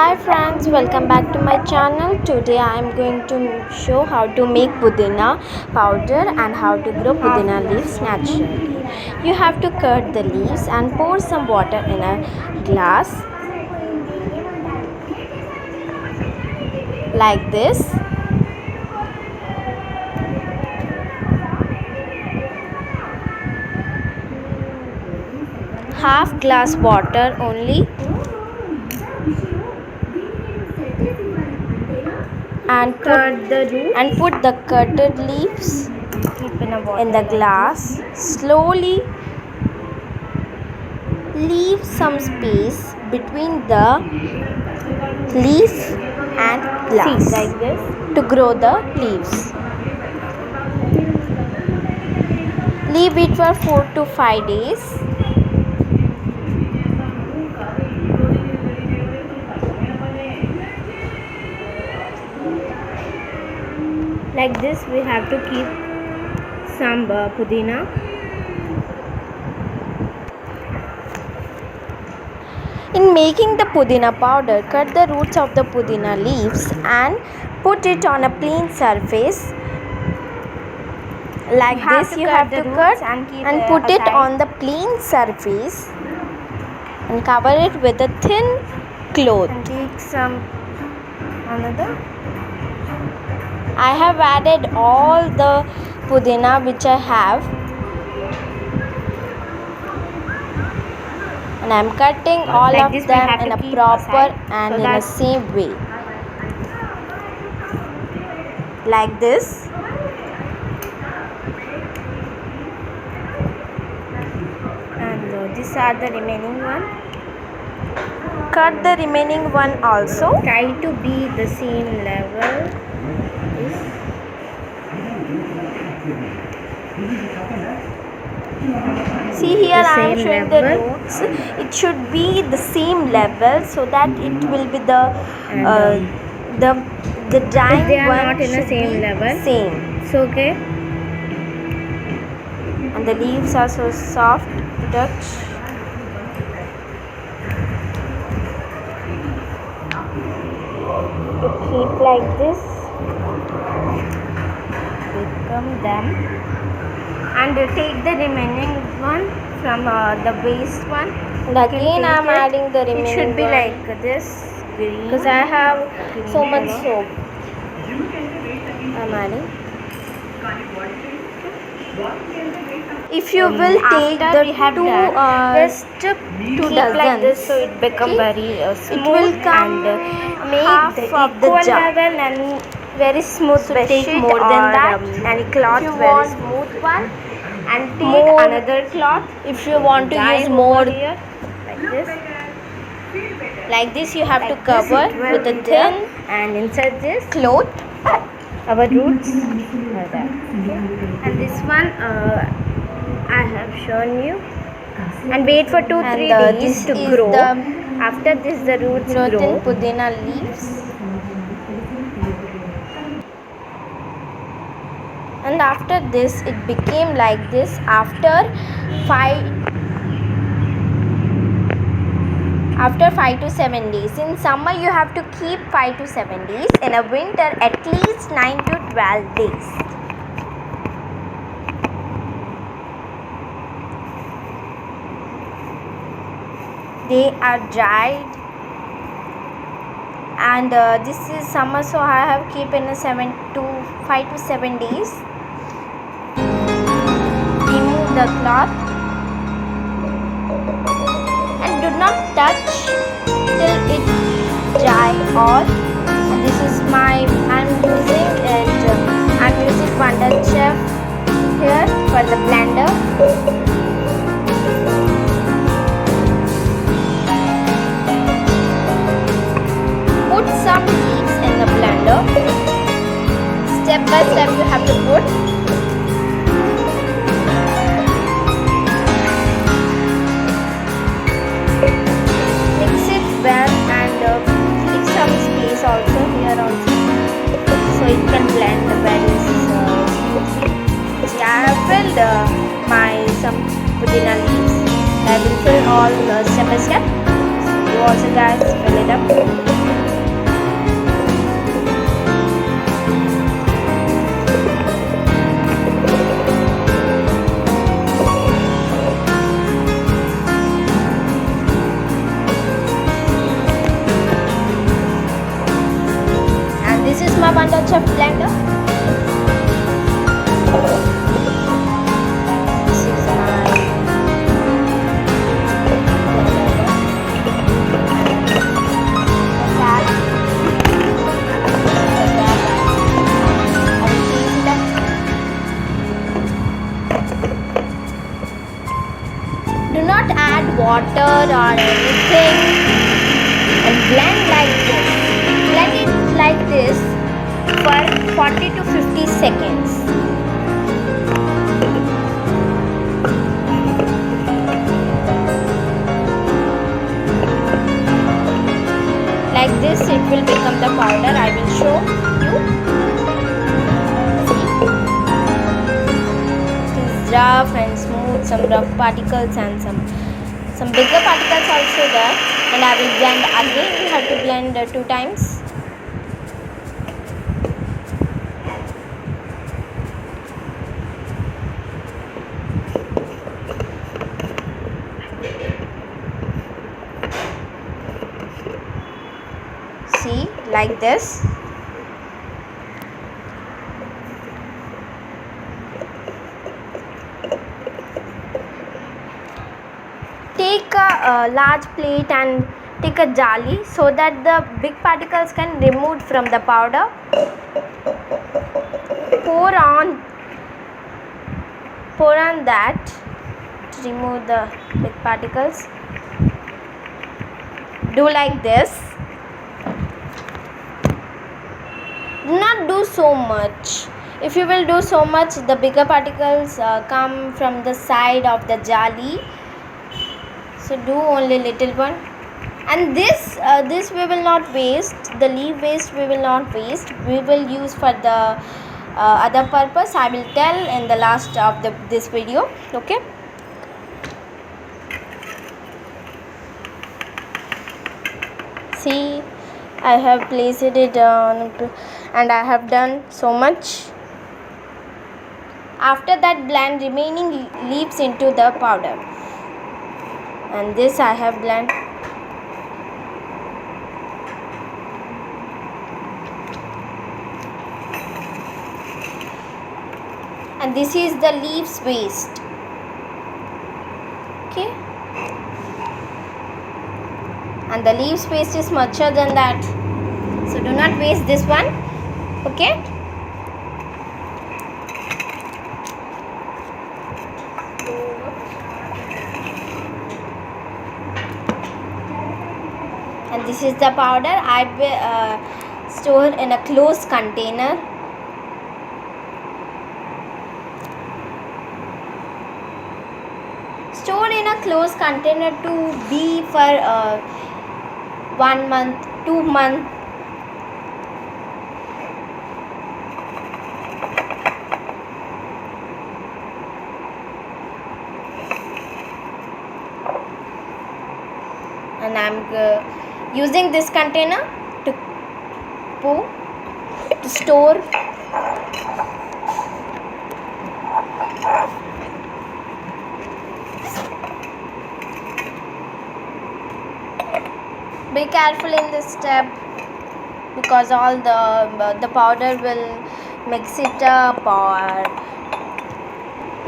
Hi friends, welcome back to my channel. Today I am going to show how to make pudina powder and how to grow pudina leaves naturally. You have to cut the leaves and pour some water in a glass like this. Half glass water only. And put the cutted leaves in the glass. Slowly leave some space between the leaf and glass like this. to grow the leaves. Leave it for 4 to 5 days. Like this we have to keep some pudina. In making the pudina powder, cut the roots of the pudina leaves and put it on a clean surface. Like this you have to cut and put it on the clean surface and cover it with a thin cloth. And take some another. I have added all the pudina which I have, and I am cutting all Like of this we them have in to a keep proper aside and so in a that- same way. Like this. And these are the remaining one. Cut the remaining one also. Try to be the same level. See here, The I am same showing the level. roots. It should be the same level so that it will be the dying If they are one not in the should same be level, same. it's okay. And the leaves are so soft to touch. You keep like this. Become them. And take the remaining one from the waste one. And again I am adding the remaining It should be one. like this green. Because I have so much color. soap. I'm adding. If you will take After we the have two done, just two keep dozens, like this so it become very smooth. it will come and make half the of the equal jar. level and very smooth So bed take sheet more than or, that. any cloth If you very want smooth one, and take more- another cloth. If you want to Dye use over more here like this. like this, you have Like to this cover it will with a be thin there. And inside this cloth. our roots are there. And this one I have shown you. And wait for 2-3 And days this to is grow. the After this the roots growth grow. in pudina leaves. And after this it became like this after 5 to 7 days. In summer you have to keep 5 to 7 days. In a winter at least 9 to 12 days. They are dried. And this is summer, so I have keep in a 5 to 7 days. Remove the cloth and do not touch till it dry all. And this is I'm using Wonder Chef here for the blender. Put some leaves in the blender. Step by step you have to put. Mix it well and leave some space guys, fill it up. And this is my Wonder Chef blender. This is my do not add water or anything and blend like this. Blend it like this for 40 to 50 seconds. Like this it will become the powder. I will show you. See? It is rough and smooth, some rough particles and some bigger particles also there. And I will blend again. You have to blend 2 times. See, like this. Take a large plate and take a jali so that the big particles can remove from the powder. Pour on that to remove the big particles. Do like this. Do not do so much. If you will do so much, the bigger particles come from the side of the jali. So do only little one. And this we will not waste. The leaf waste we will not waste. We will use for the other purpose. I will tell in the last of this video. Okay. See, I have placed it on and I have done so much. After that, blend remaining leaves into the powder. And this I have blend. And this is the leaves waste. Okay. And the leaves waste is mucher than that. So do not waste this one. Okay. And this is the powder. I will store in a closed container. Store in a closed container to be for 1 month, 2 months. And I'm using this container to store. Be careful in this step because all the powder will mix it up, or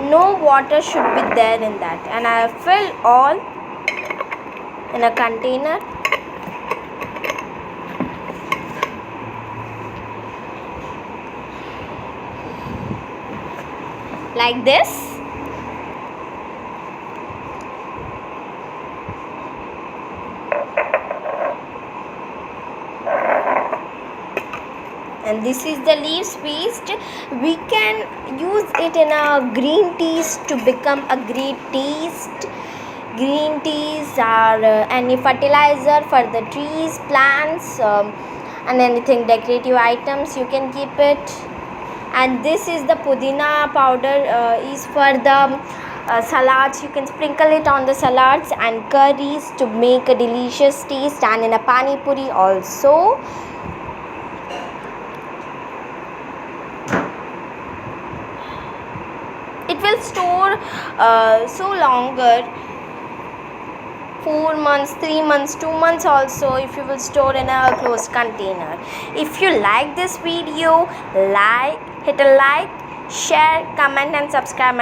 no water should be there in that. And I fill all in a container. Like this. And this is the leaves paste. We can use it in a green teas to become a great taste. Green teas are any fertilizer for the trees, plants, and anything decorative items you can keep it. And this is the pudina powder, is for the salads, you can sprinkle it on the salads and curries to make a delicious taste, and in a pani puri also. It will store so longer, 4 months, 3 months, 2 months also, if you will store in a closed container. If you like this video, hit a like, share, comment and subscribe my